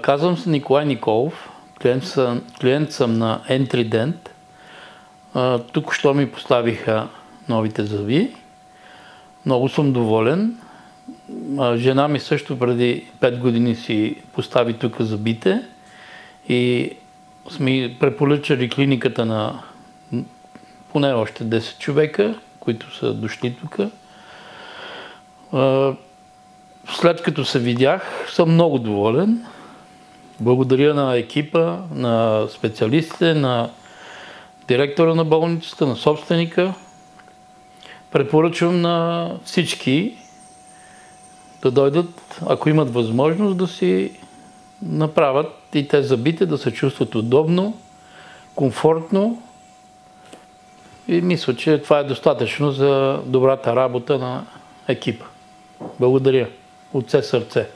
Казвам се Николай Николов, клиент съм на N3Dent. Тук що ми поставиха новите зъби. Много съм доволен. Жена ми също преди 5 години си постави тук зъбите и сме препоръчали клиниката на поне още 10 човека, които са дошли тук. След като се видях, съм много доволен. Благодаря на екипа, на специалистите, на директора на болницата, на собственика. Препоръчвам на всички да дойдат, ако имат възможност, да си направят и те зъбите, да се чувстват удобно, комфортно. И мисля, че това е достатъчно за добрата работа на екипа. Благодаря от все сърце.